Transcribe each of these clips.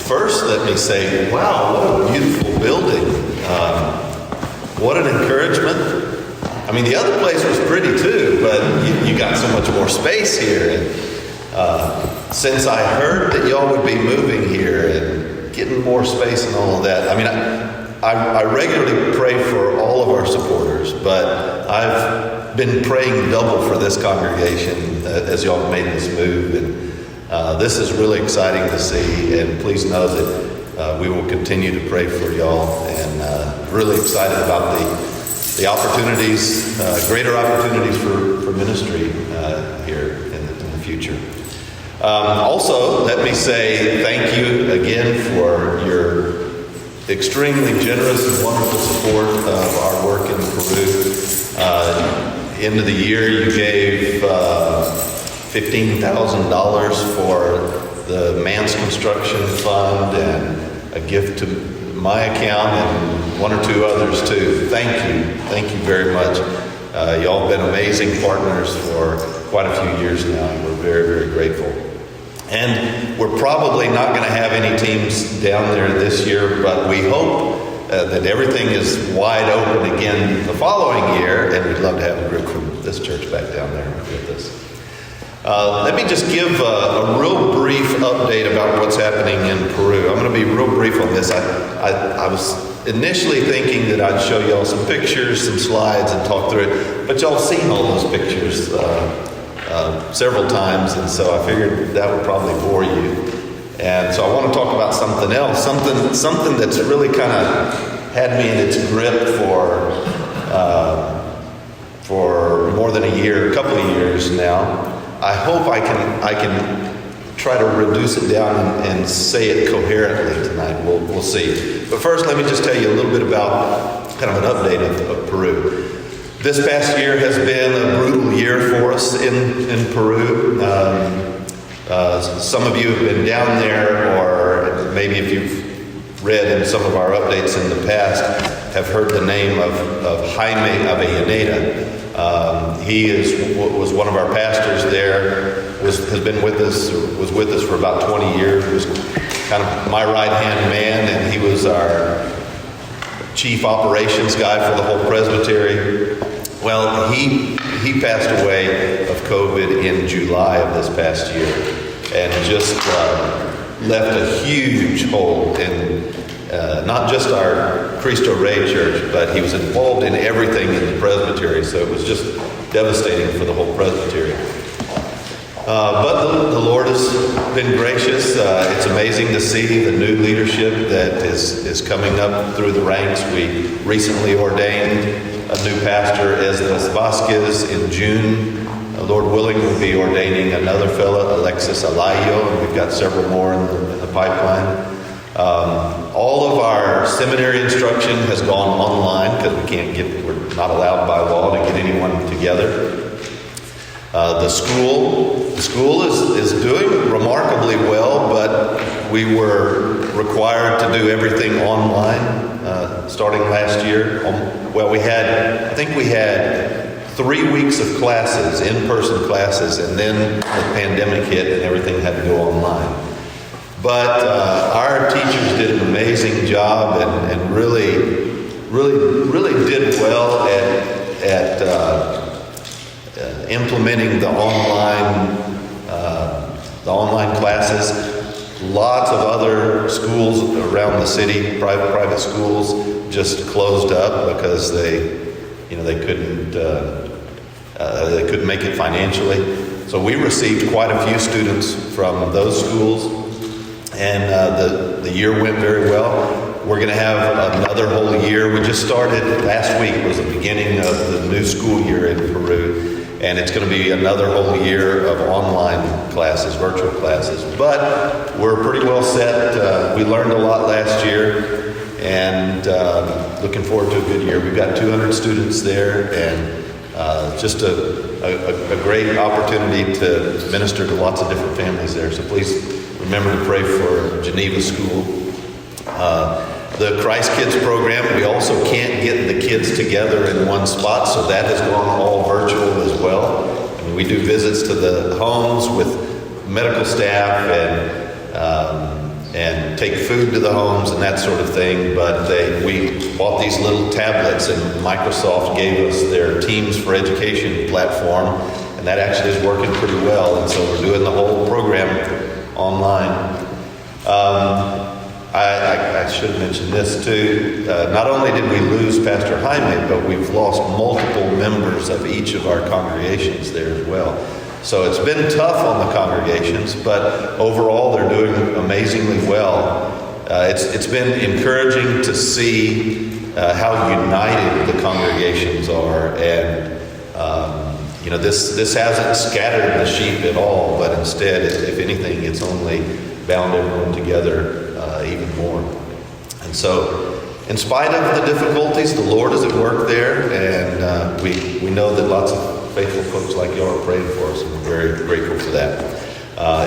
First, let me say, wow, what a beautiful building. What an encouragement. I mean, the other place was pretty too, but you got so much more space here. And since I heard that y'all would be moving here and getting more space and all of that, I mean, I regularly pray for all of our supporters, but I've been praying double for this congregation as y'all have made this move. And this is really exciting to see, and please know that we will continue to pray for y'all, and really excited about the opportunities, greater opportunities for ministry here in the future. Also, let me say thank you again for your extremely generous and wonderful support of our work in Peru. End of the year, you gave $15,000 for the Man's Construction Fund and a gift to my account and one or two others too. Thank you very much. Y'all have been amazing partners for quite a few years now, and we're very, very grateful. And we're probably not going to have any teams down there this year, but we hope that everything is wide open again the following year, and we'd love to have a group from this church back down there with us. Let me just give a real brief update about what's happening in Peru. I'm going to be real brief on this. I was initially thinking that I'd show y'all some pictures, some slides, and talk through it, but y'all seen all those pictures several times, and so I figured that would probably bore you. And so I want to talk about something else, something that's really kind of had me in its grip for more than a year, a couple of years now. I hope I can try to reduce it down and say it coherently tonight. We'll see. But first, let me just tell you a little bit about kind of an update of Peru. This past year has been a brutal year for us in Peru. Some of you have been down there, or maybe if you've read in some of our updates in the past, have heard the name of Jaime Avellaneda. He was one of our pastors there, was with us for about 20 years, was kind of my right-hand man, and he was our chief operations guy for the whole presbytery. Well, he passed away of COVID in July of this past year, and just left a huge hole in not just our Cristo Rey church, but he was involved in everything in the presbytery, so it was just devastating for the whole presbytery. But the Lord has been gracious. It's amazing to see the new leadership that is coming up through the ranks. We recently ordained a new pastor, Esdras Vasquez, in June. Lord willing, we'll be ordaining another fellow, Alexis Alayo, and we've got several more in the pipeline. All of our seminary instruction has gone online because we're not allowed by law to get anyone together. The school is doing remarkably well, but we were required to do everything online starting last year. Well, we had 3 weeks of classes, in-person classes, and then the pandemic hit and everything had to go online. But our teachers did an amazing job and really did well at implementing the online classes. Lots of other schools around the city, private schools, just closed up because they couldn't make it financially. So we received quite a few students from those schools, and the year went very well. We're going to have another whole year. We just started last week, was the beginning of the new school year in Peru, and it's going to be another whole year of online classes, virtual classes. But we're pretty well set. We learned a lot last year, and looking forward to a good year. We've got 200 students there, and just a great opportunity to minister to lots of different families there. So please remember to pray for Geneva School. The Christ Kids program, we also can't get the kids together in one spot, so that has gone all virtual as well. I mean, we do visits to the homes with medical staff and and take food to the homes and that sort of thing. But we bought these little tablets, and Microsoft gave us their Teams for Education platform, and that actually is working pretty well. And so we're doing the whole program online. I should mention this too. Not only did we lose Pastor Jaime, but we've lost multiple members of each of our congregations there as well. So it's been tough on the congregations, but overall they're doing amazingly well. It's been encouraging to see how united the congregations are, and this hasn't scattered the sheep at all, but instead, if anything, it's only bound everyone together even more. And so, in spite of the difficulties, the Lord is at work there, and we know that lots of faithful folks like y'all are praying for us, and we're very grateful for that.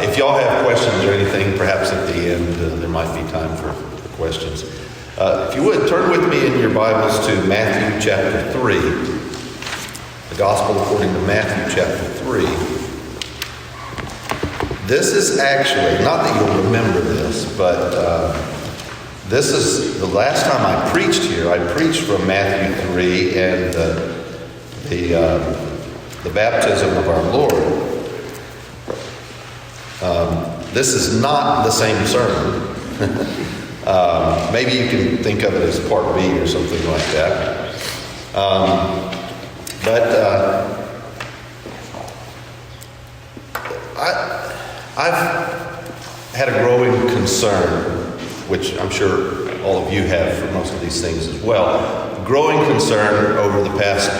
If y'all have questions or anything, perhaps at the end there might be time for questions. If you would, turn with me in your Bibles to Matthew chapter 3. The Gospel according to Matthew chapter 3. This is actually, not that you'll remember this, but this is the last time I preached here. I preached from Matthew 3 and the baptism of our Lord. This is not the same sermon. Maybe you can think of it as part B or something like that. I've had a growing concern, which I'm sure all of you have for most of these things as well, growing concern over the past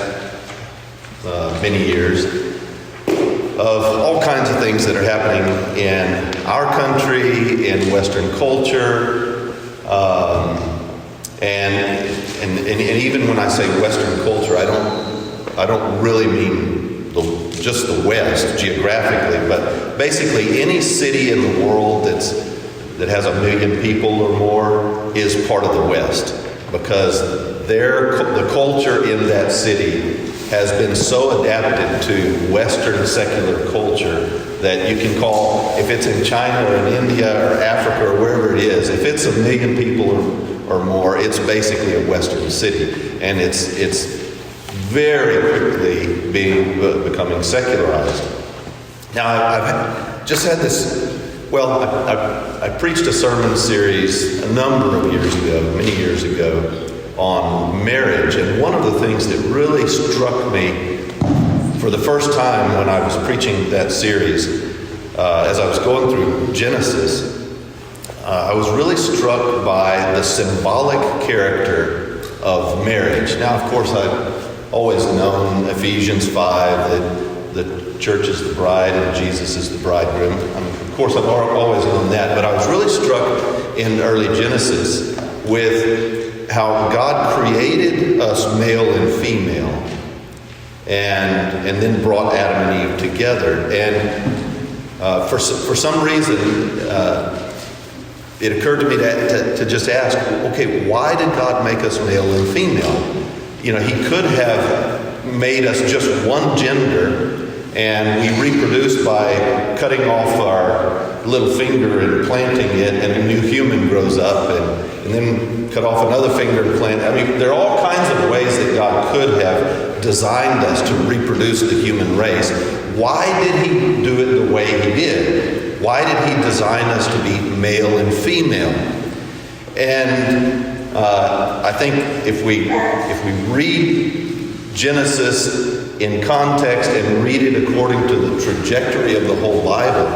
many years of all kinds of things that are happening in our country, in Western culture, and even when I say Western culture, I don't really mean just the West geographically, but basically any city in the world that has 1 million people or more is part of the West, because the culture in that city has been so adapted to Western secular culture that you can call, if it's in China or in India or Africa or wherever it is, if it's 1 million people or more, it's basically a Western city, and it's very quickly becoming secularized. Now, I've just had this. Well, I preached a sermon series a number of years ago, many years ago, on marriage. And one of the things that really struck me for the first time when I was preaching that series, as I was going through Genesis, I was really struck by the symbolic character of marriage. Now, of course, I've always known Ephesians 5, that the church is the bride and Jesus is the bridegroom. Of course, I've always known that, but I was really struck in early Genesis with how God created us male and female, and then brought Adam and Eve together. And for some reason, it occurred to me to just ask, okay, why did God make us male and female? You know, he could have made us just one gender, and we reproduced by cutting off our little finger and planting it, and a new human grows up, and then cut off another finger and plant. I mean, there are all kinds of ways that God could have designed us to reproduce the human race. Why did he do it the way he did? Why did he design us to be male and female? And I think if we read Genesis in context and read it according to the trajectory of the whole Bible,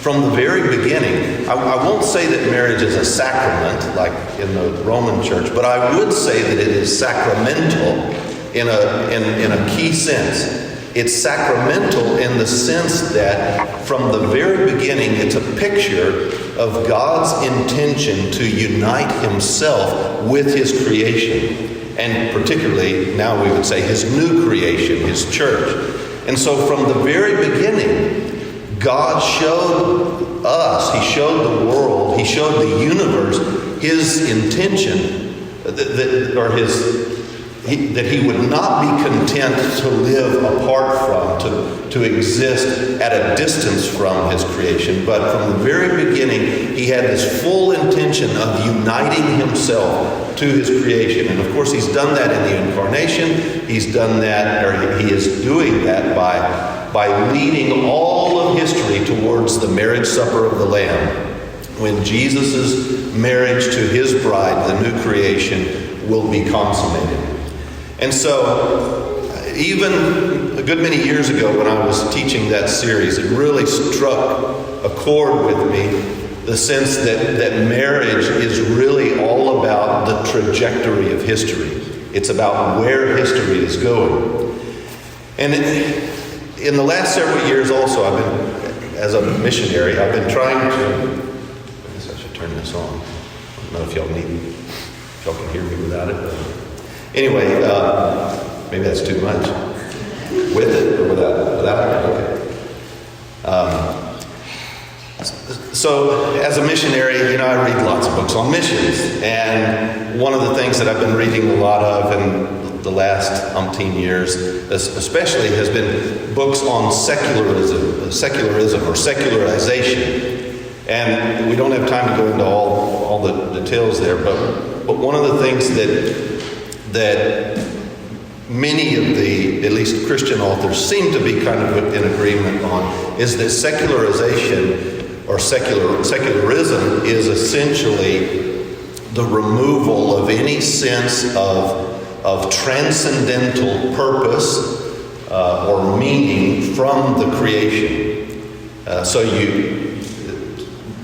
from the very beginning, I won't say that marriage is a sacrament like in the Roman Church, but I would say that it is sacramental in a key sense. It's sacramental in the sense that from the very beginning, it's a picture of God's intention to unite himself with his creation, and particularly now we would say his new creation, his church. And so from the very beginning, God showed us, he showed the world, he showed the universe his intention, or his that he would not be content to live apart from, to exist at a distance from his creation, but from the very beginning he had this full intention of uniting himself to his creation. And of course he's done that in the incarnation. He's done that, or he is doing that by leading all of history towards the marriage supper of the Lamb, when Jesus' marriage to his bride, the new creation, will be consummated. And so, even a good many years ago when I was teaching that series, it really struck a chord with me, the sense that marriage is really all about the trajectory of history. It's about where history is going. And in the last several years also, I've been, as a missionary, I've been trying to, I guess I should turn this on. I don't know if y'all can hear me without it. But anyway, maybe that's too much. With it or without it? Okay. So, as a missionary, I read lots of books on missions. And one of the things that I've been reading a lot of in the last umpteen years, especially, has been books on secularism or secularization. And we don't have time to go into all the details there, but one of the things that many of the, at least Christian authors, seem to be kind of in agreement on is that secularization or secularism is essentially the removal of any sense of transcendental purpose or meaning from the creation.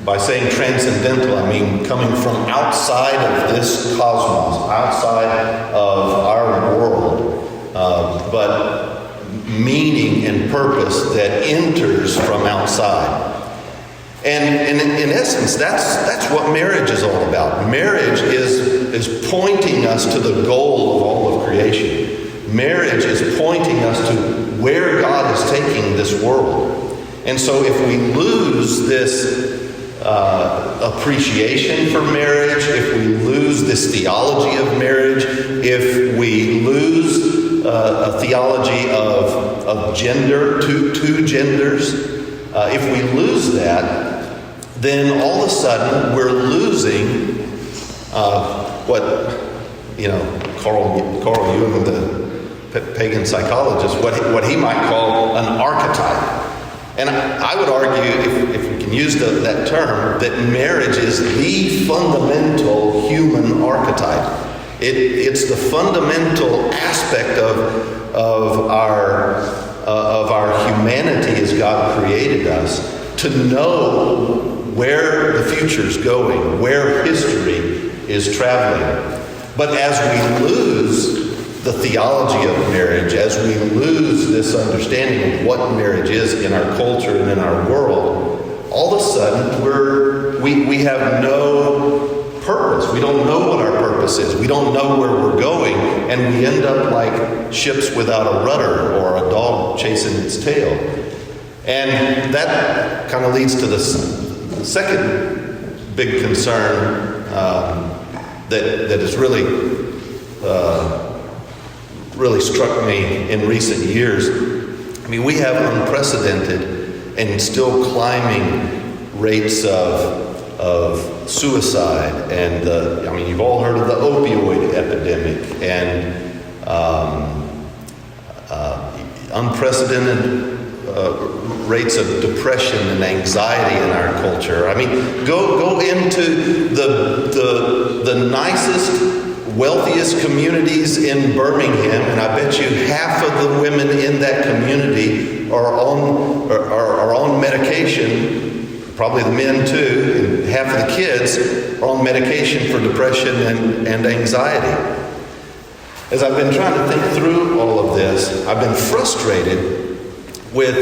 By saying transcendental, I mean coming from outside of this cosmos, outside of our world, but meaning and purpose that enters from outside. And in essence, that's what marriage is all about. Marriage is pointing us to the goal of all of creation. Marriage is pointing us to where God is taking this world. And so if we lose this appreciation for marriage, if we lose this theology of marriage, if we lose a theology of gender, two genders, if we lose that, then all of a sudden we're losing what Carl Jung, the pagan psychologist, what he might call an archetype. And I would argue, if we can use that term, that marriage is the fundamental human archetype. It's the fundamental aspect of our humanity as God created us, to know where the future's going, where history is traveling. But as we lose the theology of marriage, as we lose this understanding of what marriage is in our culture and in our world, all of a sudden we have no purpose. We don't know what our purpose is. We don't know where we're going, and we end up like ships without a rudder or a dog chasing its tail. And that kind of leads to the second big concern that has really struck me in recent years. I mean, we have unprecedented and still climbing rates of suicide, and you've all heard of the opioid epidemic, and unprecedented rates of depression and anxiety in our culture. I mean, go into the nicest, wealthiest communities in Birmingham, and I bet you half of the women in that community are on medication, probably the men too, and half of the kids are on medication for depression and anxiety. As I've been trying to think through all of this, I've been frustrated with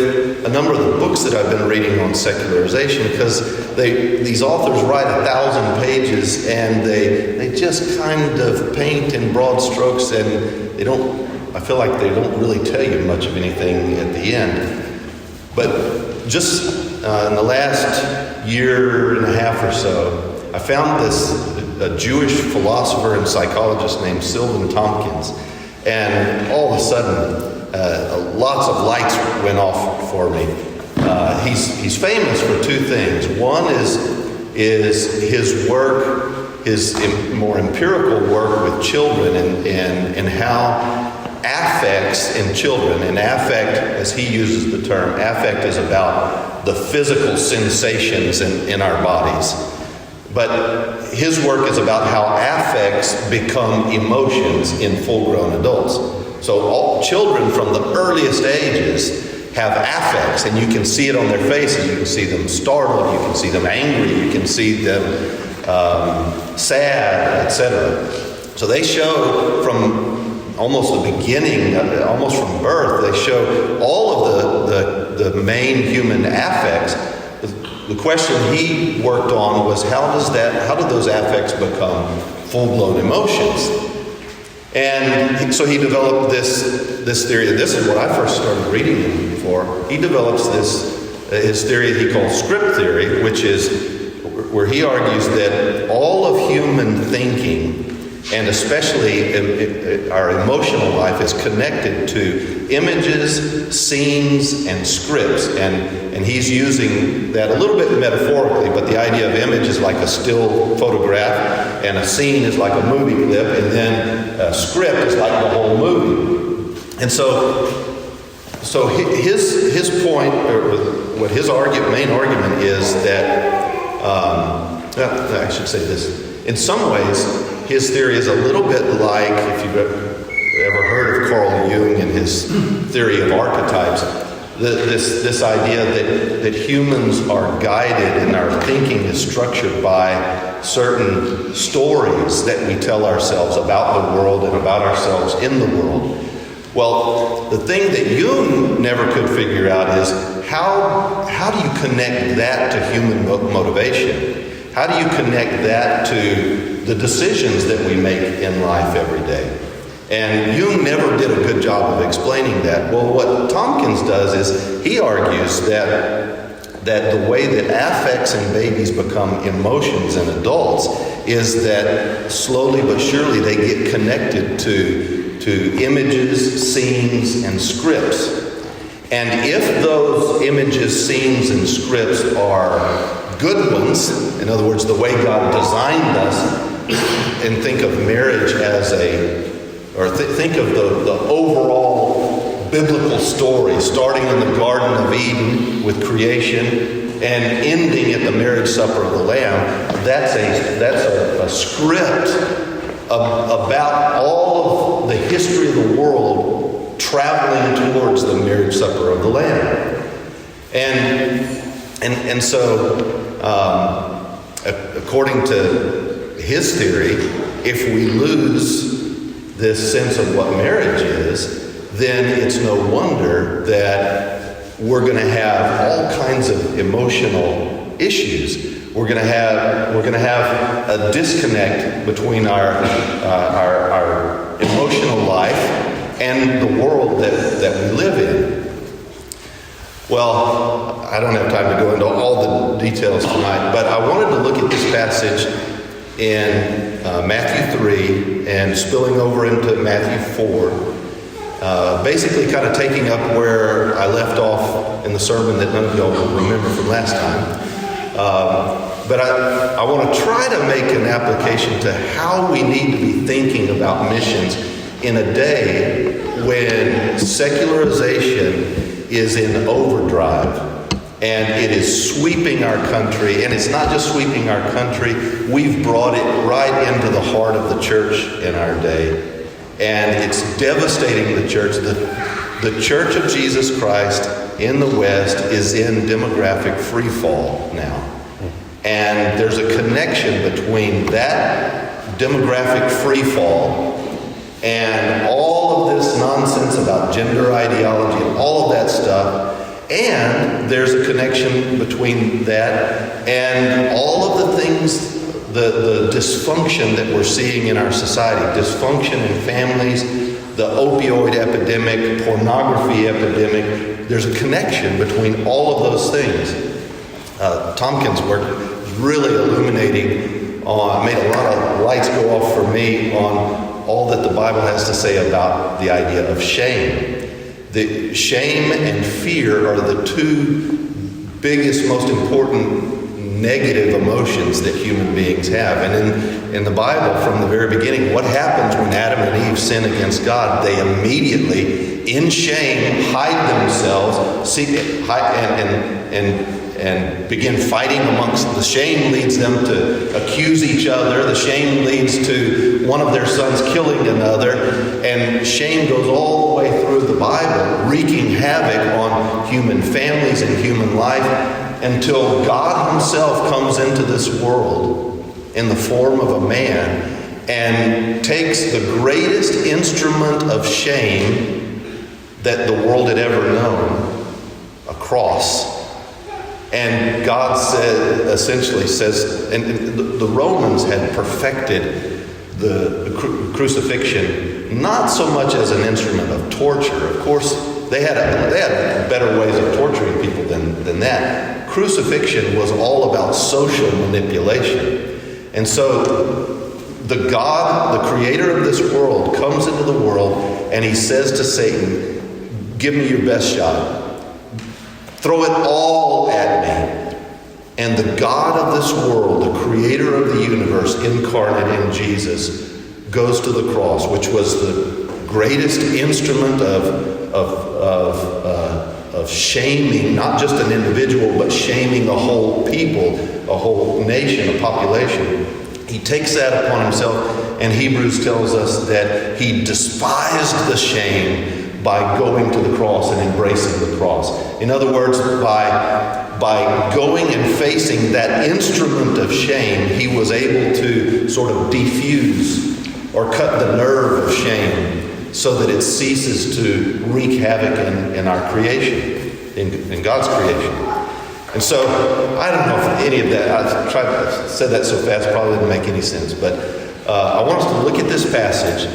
a number of the books that I've been reading on secularization, because these authors write 1,000 pages and they just kind of paint in broad strokes, and I feel like they don't really tell you much of anything at the end. But just in the last year and a half or so, I found a Jewish philosopher and psychologist named Sylvan Tompkins. and all of a sudden, lots of lights went off for me. He's famous for two things. One is his work, his more empirical work with children, and how affects in children, and affect, as he uses the term, affect is about the physical sensations in our bodies. But his work is about how affects become emotions in full-grown adults. So all children from the earliest ages have affects, and you can see it on their faces. You can see them startled, you can see them angry, you can see them sad, etc. So they show from almost the beginning, almost from birth, they show all of the main human affects. The question he worked on was how do those affects become full-blown emotions? And so he developed this theory. This is what I first started reading him for. He develops his theory that he calls script theory, which is where he argues that all of human thinking, and especially our emotional life, is connected to images, scenes, and scripts. And he's using that a little bit metaphorically, but the idea of image is like a still photograph, and a scene is like a movie clip, and then a script is like the whole movie. And so his point, or what his main argument is that, I should say this, in some ways, his theory is a little bit like, if you've ever heard of Carl Jung and his theory of archetypes, this idea that humans are guided and our thinking is structured by certain stories that we tell ourselves about the world and about ourselves in the world. Well, the thing that Jung never could figure out is how do you connect that to human motivation? How do you connect that to the decisions that we make in life every day? And Jung never did a good job of explaining that. Well, what Tompkins does is he argues that the way that affects in babies become emotions in adults is that slowly but surely they get connected to images, scenes, and scripts. And if those images, scenes, and scripts are good ones, in other words, the way God designed us, and think of marriage as think of the overall biblical story, starting in the Garden of Eden with creation and ending at the marriage supper of the Lamb. That's a script about all of the history of the world traveling towards the marriage supper of the Lamb. And so, according to his theory, if we lose this sense of what marriage is, then it's no wonder that we're going to have all kinds of emotional issues. We're going to have a disconnect between our emotional life and the world that we live in. Well, I don't have time to go into all the details tonight, but I wanted to look at this passage in Matthew 3 and spilling over into Matthew 4, basically kind of taking up where I left off in the sermon that none of y'all will remember from last time. But I want to try to make an application to how we need to be thinking about missions in a day when secularization is in overdrive. And it is sweeping our country. And it's not just sweeping our country. We've brought it right into the heart of the church in our day. And it's devastating the church. The Church of Jesus Christ in the West is in demographic free fall now. And there's a connection between that demographic free fall and all of this nonsense about gender ideology and all of that stuff. And there's a connection between that and all of the things, the dysfunction that we're seeing in our society, dysfunction in families, the opioid epidemic, pornography epidemic. There's a connection between all of those things. Tompkins' work is really illuminating, made a lot of lights go off for me on all that the Bible has to say about the idea of shame. The shame and fear are the two biggest, most important negative emotions that human beings have. And in the Bible, from the very beginning, what happens when Adam and Eve sin against God? They immediately, in shame, hide themselves, and begin fighting amongst. The shame leads them to accuse each other. The shame leads to one of their sons killing another. And shame goes all the way through the Bible, wreaking havoc on human families and human life, until God himself comes into this world in the form of a man and takes the greatest instrument of shame that the world had ever known, a cross. And God essentially says, and the Romans had perfected the crucifixion not so much as an instrument of torture. Of course, they had better ways of torturing people than that. Crucifixion was all about social manipulation. And so the God, the creator of this world, comes into the world and he says to Satan, give me your best shot. Throw it all at me. And the God of this world, the creator of the universe, incarnate in Jesus, goes to the cross, which was the greatest instrument of shaming, not just an individual, but shaming a whole people, a whole nation, a population. He takes that upon himself, and Hebrews tells us that he despised the shame by going to the cross and embracing the cross. In other words, by going and facing that instrument of shame, he was able to sort of defuse or cut the nerve of shame so that it ceases to wreak havoc in our creation, in God's creation. And so, I don't know if any of that, I said that so fast, probably didn't make any sense, but I want us to look at this passage,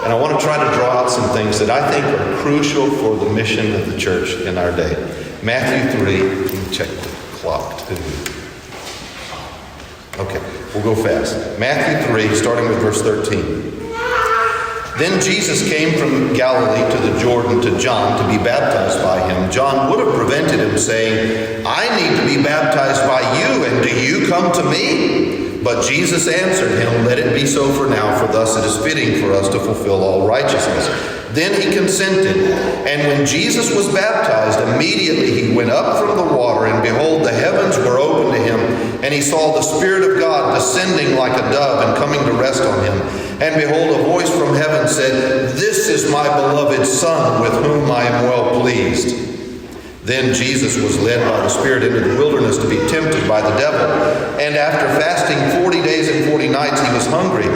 and I want to try to draw out some things that I think are crucial for the mission of the church in our day. Matthew 3, let me check the clock too. Okay, we'll go fast. Matthew 3, starting with verse 13. Then Jesus came from Galilee to the Jordan to John to be baptized by him. John would have prevented him, saying, I need to be baptized by you, and do you come to me? But Jesus answered him, let it be so for now, for thus it is fitting for us to fulfill all righteousness. Then he consented. And when Jesus was baptized, immediately he went up from the water, and behold, the heavens were opened to him, and he saw the Spirit of God descending like a dove and coming to rest on him. And behold, a voice from heaven said, This is my beloved Son, with whom I am well pleased. Then Jesus was led by the Spirit into the wilderness to be tempted by the devil. And after fasting 40 days and 40 nights, he was hungry.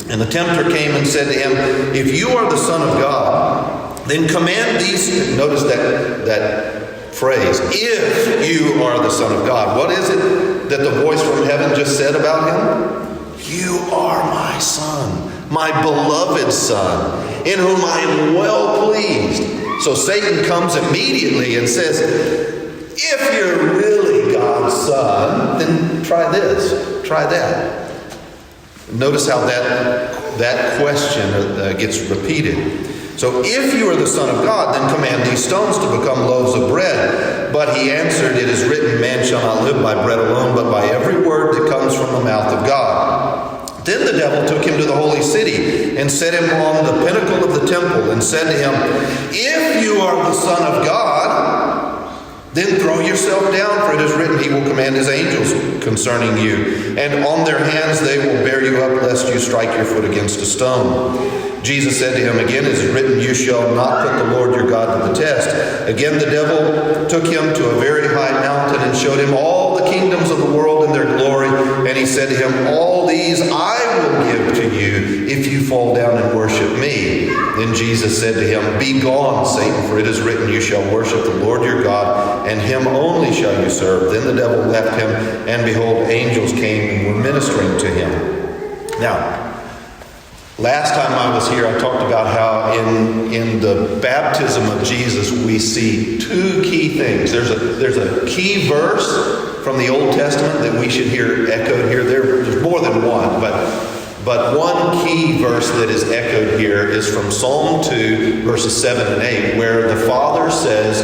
And the tempter came and said to him, If you are the Son of God, then command these... Notice that phrase, if you are the Son of God. What is it that the voice from heaven just said about him? You are my Son, my beloved Son, in whom I am well pleased. So Satan comes immediately and says, if you're really God's Son, then try this, try that. Notice how that question gets repeated. So if you are the Son of God, then command these stones to become loaves of bread. But he answered, it is written, man shall not live by bread alone, but by every word that comes from the mouth of God. Then the devil took him to the holy city and set him on the pinnacle of the temple and said to him, if you are the Son of God, then throw yourself down, for it is written, he will command his angels concerning you, and on their hands they will bear you up, lest you strike your foot against a stone. Jesus said to him again, it is written, you shall not put the Lord your God to the test. Again the devil took him to a very high mountain and showed him all the kingdoms of the world and their glory. And he said to him, all these I will give to you if you fall down and worship me. Then Jesus said to him, be gone, Satan, for it is written, you shall worship the Lord your God, and him only shall you serve. Then the devil left him, and behold, angels came and were ministering to him. Now, last time I was here, I talked about how in the baptism of Jesus, we see two key things. There's a key verse from the Old Testament that we should hear echoed here. There's more than one, but one key verse that is echoed here is from Psalm 2, verses 7 and 8, where the Father says,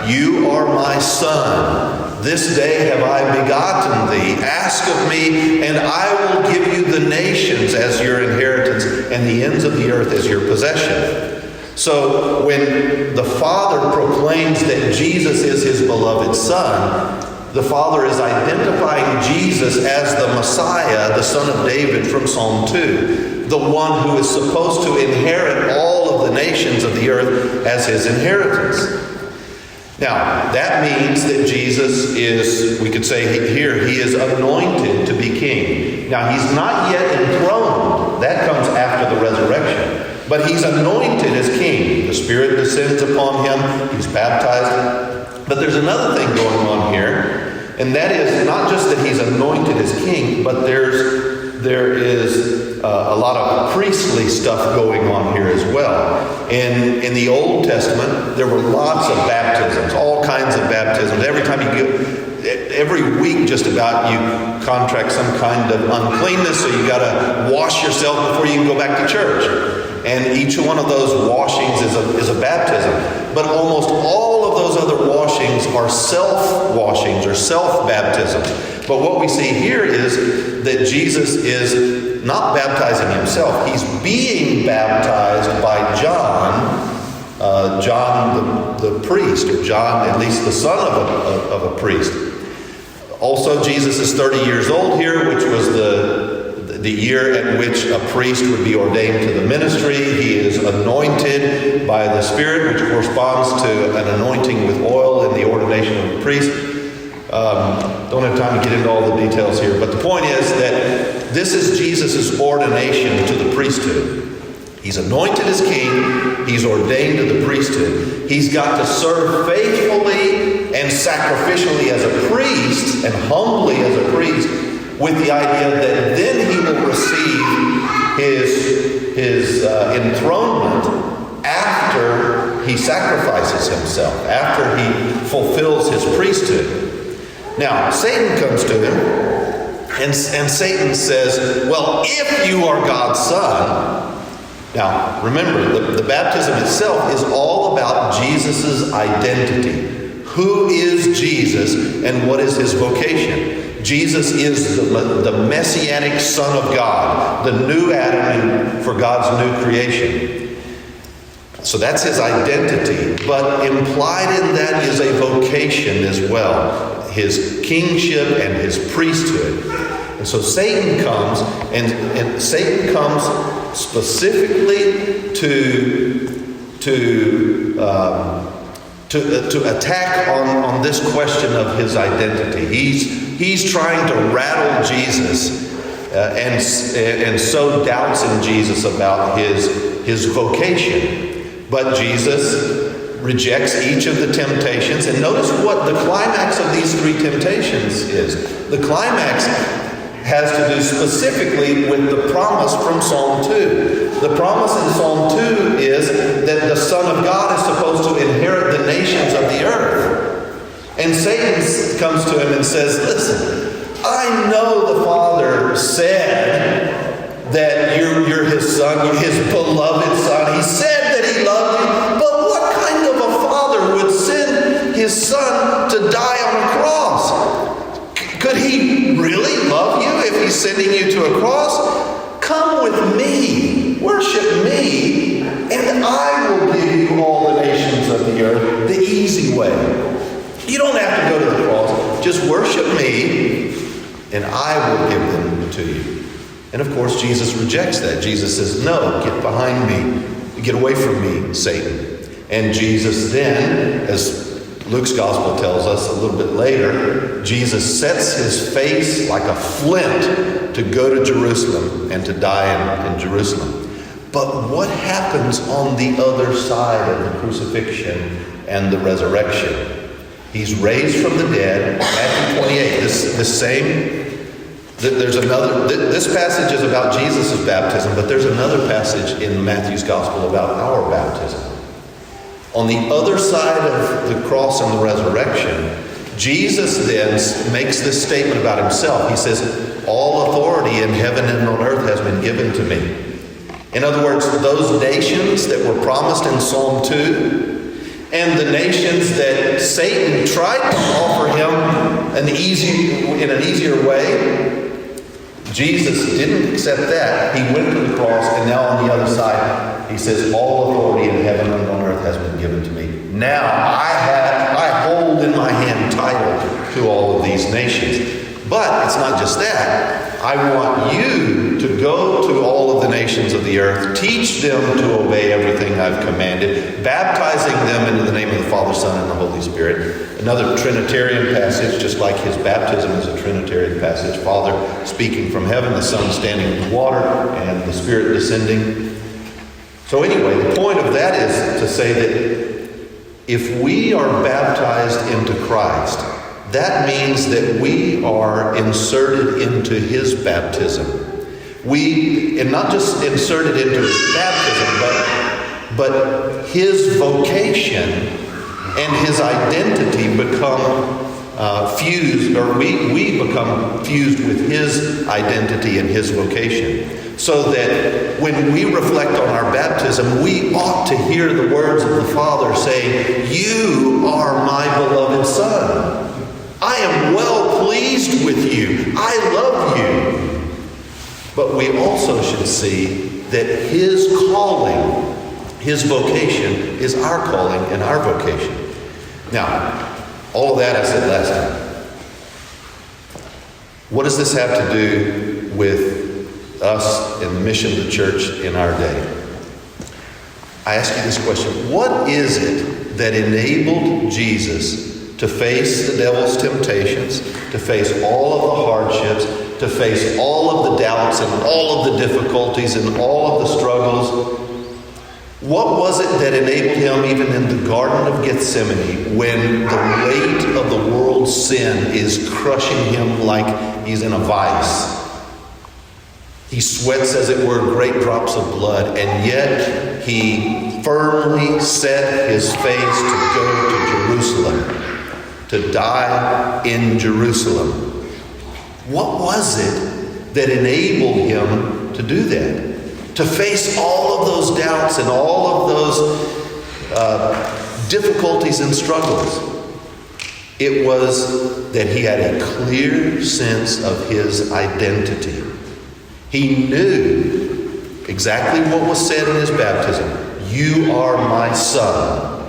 "You are my Son. This day have I begotten thee. Ask of me, and I will give you the nations as your inheritance, and the ends of the earth as your possession." So when the Father proclaims that Jesus is his beloved Son, the Father is identifying Jesus as the Messiah, the Son of David from Psalm 2, the one who is supposed to inherit all of the nations of the earth as his inheritance. Now, that means that Jesus is, we could say here, he is anointed to be king. Now, he's not yet enthroned. That comes after the resurrection. But he's anointed as king. The Spirit descends upon him. He's baptized. But there's another thing going on here, and that is not just that he's anointed as king, but there is a lot of priestly stuff going on here as well. In the Old Testament, there were lots of baptisms, all kinds of baptisms. Every time you get, every week just about, you contract some kind of uncleanness, so you got to wash yourself before you can go back to church. And each one of those washings is a baptism. But almost all of those other washings are self-washings or self-baptisms. But what we see here is that Jesus is not baptizing himself. He's being baptized by John, John the priest, or John, at least the son of a priest. Also, Jesus is 30 years old here, which was the year at which a priest would be ordained to the ministry. He is anointed by the Spirit, which corresponds to an anointing with oil in the ordination of a priest. Don't have time to get into all the details here, but the point is that this is Jesus' ordination to the priesthood. He's anointed as king. He's ordained to the priesthood. He's got to serve faithfully and sacrificially as a priest, and humbly as a priest, with the idea that then he will receive his enthronement after he sacrifices himself, after he fulfills his priesthood. Now, Satan comes to him, and Satan says, well, if you are God's son. Now, remember, the baptism itself is all about Jesus' identity. Who is Jesus, and what is his vocation? Jesus is the Messianic Son of God, the new Adam for God's new creation. So that's his identity. But implied in that is a vocation as well, his kingship and his priesthood. And so Satan comes, and Satan comes specifically to attack on this question of his identity. He's trying to rattle Jesus and sow doubts in Jesus about his vocation. But Jesus rejects each of the temptations. And notice what the climax of these three temptations is. The climax has to do specifically with the promise from Psalm 2. The promise in Psalm 2 is that the Son of God is supposed to inherit the nations of the earth. And Satan comes to him and says, listen, I know the Father said that you're his son, his beloved son. He said that he loved you. But what kind of a father would send his son to die on a cross? Could he really love you if he's sending you to a cross? Come with me, worship me, and I will give you all the nations of the earth the easy way. You don't have to go to the cross. Just worship me, and I will give them to you. And of course, Jesus rejects that. Jesus says, no, get behind me. Get away from me, Satan. And Jesus then, as Luke's gospel tells us a little bit later, Jesus sets his face like a flint to go to Jerusalem and to die in Jerusalem. But what happens on the other side of the crucifixion and the resurrection? He's raised from the dead. Matthew 28, this passage is about Jesus' baptism, but there's another passage in Matthew's gospel about our baptism. On the other side of the cross and the resurrection, Jesus then makes this statement about himself. He says, all authority in heaven and on earth has been given to me. In other words, those nations that were promised in Psalm 2, and the nations that Satan tried to offer him in an easier way, Jesus didn't accept that. He went to the cross, and now on the other side, he says, all authority in heaven and on earth has been given to me. Now I hold in my hand title to all of these nations. But it's not just that. I want you to go to all of the nations of the earth, teach them to obey everything I've commanded, baptizing them into the name of the Father, Son, and the Holy Spirit. Another Trinitarian passage, just like his baptism is a Trinitarian passage. Father speaking from heaven, the Son standing in the water, and the Spirit descending. So anyway, the point of that is to say that if we are baptized into Christ, that means that we are inserted into his baptism. And not just inserted into his baptism, but his vocation and his identity become fused, or we become fused with his identity and his vocation. So that when we reflect on our baptism, we ought to hear the words of the Father saying, "You are my beloved Son. I am well pleased with you. I love you." But we also should see that his calling, his vocation, is our calling and our vocation. Now, all of that I said last time. What does this have to do with us and the mission of the church in our day? I ask you this question. What is it that enabled Jesus to face the devil's temptations, to face all of the hardships, to face all of the doubts and all of the difficulties and all of the struggles? What was it that enabled him, even in the Garden of Gethsemane, when the weight of the world's sin is crushing him like he's in a vice? He sweats, as it were, great drops of blood, and yet he firmly set his face to go to Jerusalem, to die in Jerusalem. What was it that enabled him to do that? To face all of those doubts and all of those difficulties and struggles? It was that he had a clear sense of his identity. He knew exactly what was said in his baptism. "You are my Son,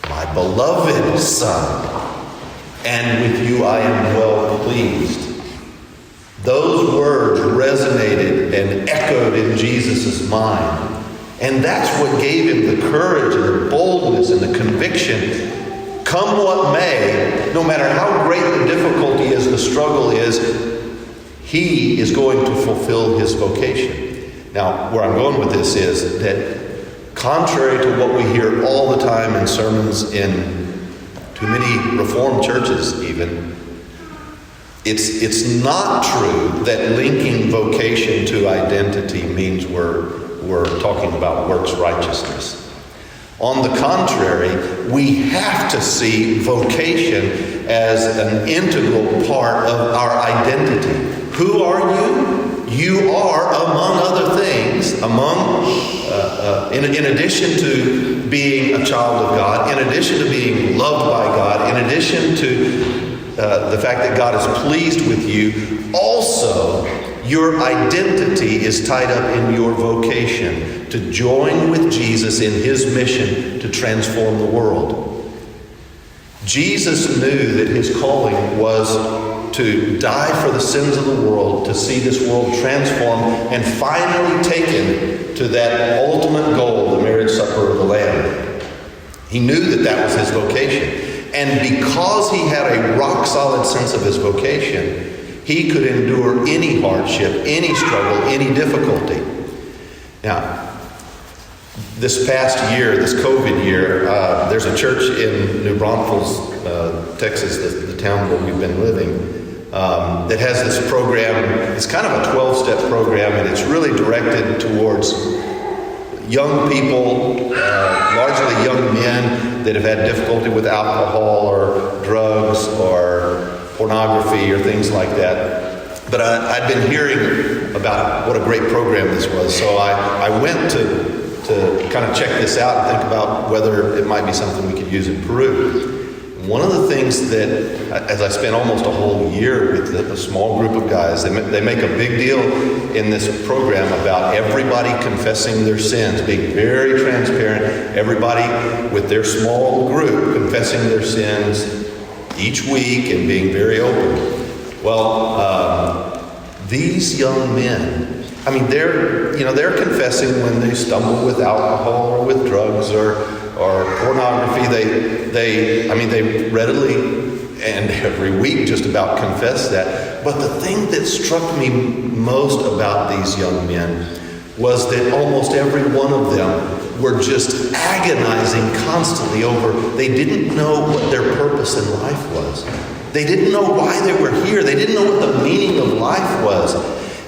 my beloved Son, and with you I am well pleased." Those words resonated and echoed in Jesus' mind. And that's what gave him the courage and the boldness and the conviction. Come what may, no matter how great the difficulty is, the struggle is, he is going to fulfill his vocation. Now, where I'm going with this is that contrary to what we hear all the time in sermons in too many Reformed churches even, it's not true that linking vocation to identity means we're talking about works righteousness. On the contrary, we have to see vocation as an integral part of our identity. Who are you? You are, among other things, in addition to being a child of God, in addition to being loved by God, in addition to the fact that God is pleased with you, also your identity is tied up in your vocation to join with Jesus in his mission to transform the world. Jesus knew that his calling was to die for the sins of the world, to see this world transformed and finally taken to that ultimate goal, the marriage supper of the Lamb. He knew that that was his vocation. And because he had a rock-solid sense of his vocation, he could endure any hardship, any struggle, any difficulty. Now, this past year, this COVID year, there's a church in New Braunfels, Texas, the town where we've been living, that has this program. It's kind of a 12-step program, and it's really directed towards young people, largely young men that have had difficulty with alcohol or drugs or pornography or things like that. But I'd been hearing about what a great program this was. So I went to kind of check this out and think about whether it might be something we could use in Peru. One of the things that, as I spent almost a whole year with a small group of guys, they make a big deal in this program about everybody confessing their sins, being very transparent, everybody with their small group confessing their sins each week and being very open. Well, these young men, I mean, they're confessing when they stumble with alcohol or with drugs or pornography. They readily and every week just about confess that. But the thing that struck me most about these young men was that almost every one of them were just agonizing constantly over, they didn't know what their purpose in life was. They didn't know why they were here. They didn't know what the meaning of life was.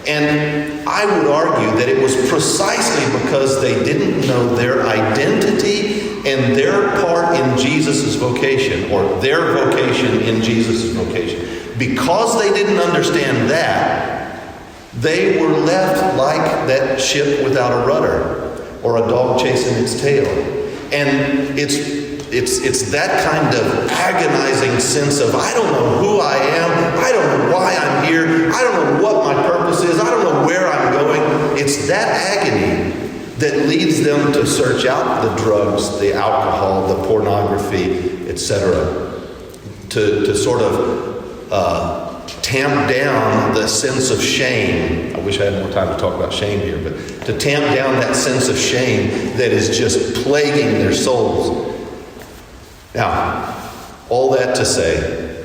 And I would argue that it was precisely because they didn't know their identity and their part in Jesus' vocation, or their vocation in Jesus' vocation. Because they didn't understand that, they were left like that ship without a rudder, or a dog chasing its tail. And it's that kind of agonizing sense of, I don't know who I am, I don't know why I'm here, I don't know what my purpose is, I don't know where I'm going. It's that agony that leads them to search out the drugs, the alcohol, the pornography, etc., to sort of tamp down the sense of shame. I wish I had more time to talk about shame here, but to tamp down that sense of shame that is just plaguing their souls. Now, all that to say,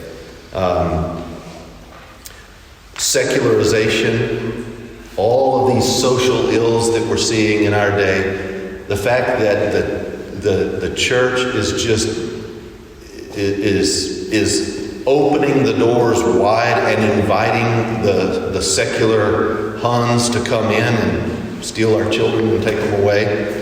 secularization, all of these social ills that we're seeing in our day, the fact that the church is opening the doors wide and inviting the secular Huns to come in and steal our children and take them away.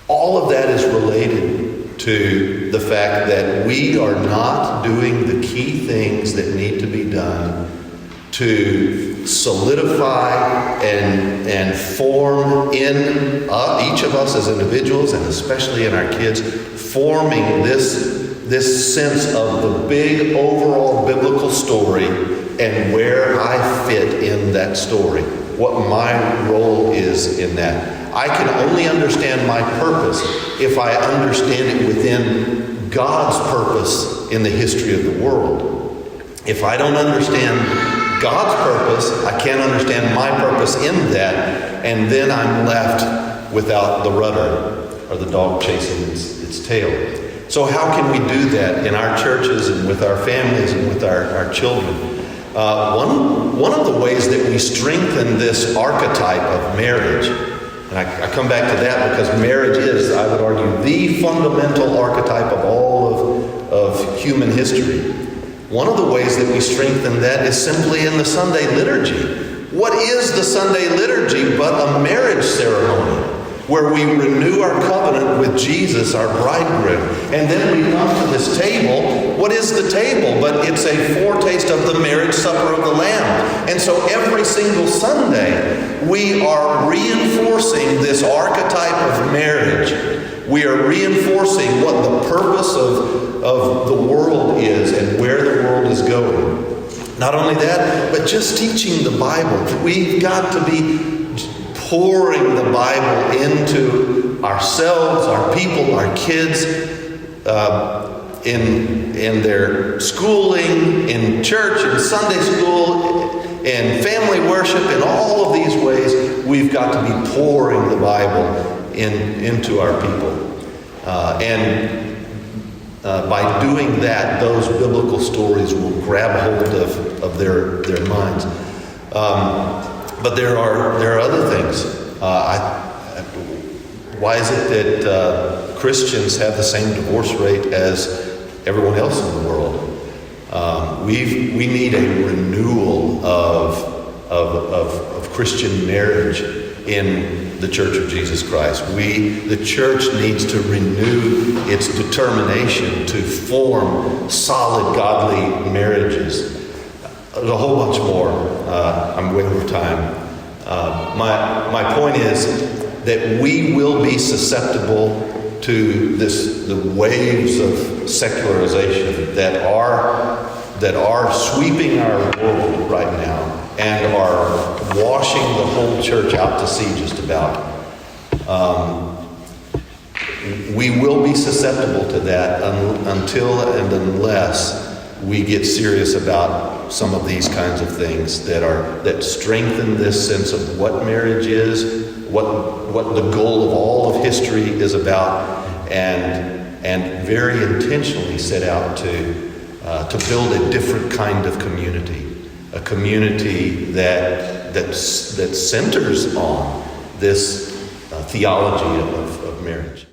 All of that is related to the fact that we are not doing the key things that need to be done to solidify and form in each of us as individuals, and especially in our kids, forming this sense of the big overall biblical story and where I fit in that story, what my role is in that. I can only understand my purpose if I understand it within God's purpose in the history of the world. If I don't understand God's purpose, I can't understand my purpose in that, and then I'm left without the rudder or the dog chasing its tail. So how can we do that in our churches and with our families and with our children? One of the ways that we strengthen this archetype of marriage, and I come back to that because marriage is, I would argue, the fundamental archetype of all of human history. One of the ways that we strengthen that is simply in the Sunday liturgy. What is the Sunday liturgy but a marriage ceremony where we renew our covenant with Jesus, our bridegroom? And then we come to this table. What is the table? But it's a foretaste of the marriage supper of the Lamb. And so every single Sunday, we are reinforcing this archetype of marriage. We are reinforcing what the purpose of the world is and where the world is going. Not only that, but just teaching the Bible. We've got to be pouring the Bible into ourselves, our people, our kids, in their schooling, in church, in Sunday school, in family worship, in all of these ways. We've got to be pouring the Bible into our people. By doing that, those biblical stories will grab hold of their minds. But there are other things. Why is it that Christians have the same divorce rate as everyone else in the world? We need a renewal of Christian marriage in the Church of Jesus Christ. The church needs to renew its determination to form solid, godly marriages. There's a whole bunch more. I'm way over time. My point is that we will be susceptible to the waves of secularization that are sweeping our world right now and are washing the whole church out to sea just about. We will be susceptible to that until and unless we get serious about some of these kinds of things that strengthen this sense of what marriage is, what the goal of all of history is about, and very intentionally set out to build a different kind of community, a community that centers on this theology of marriage.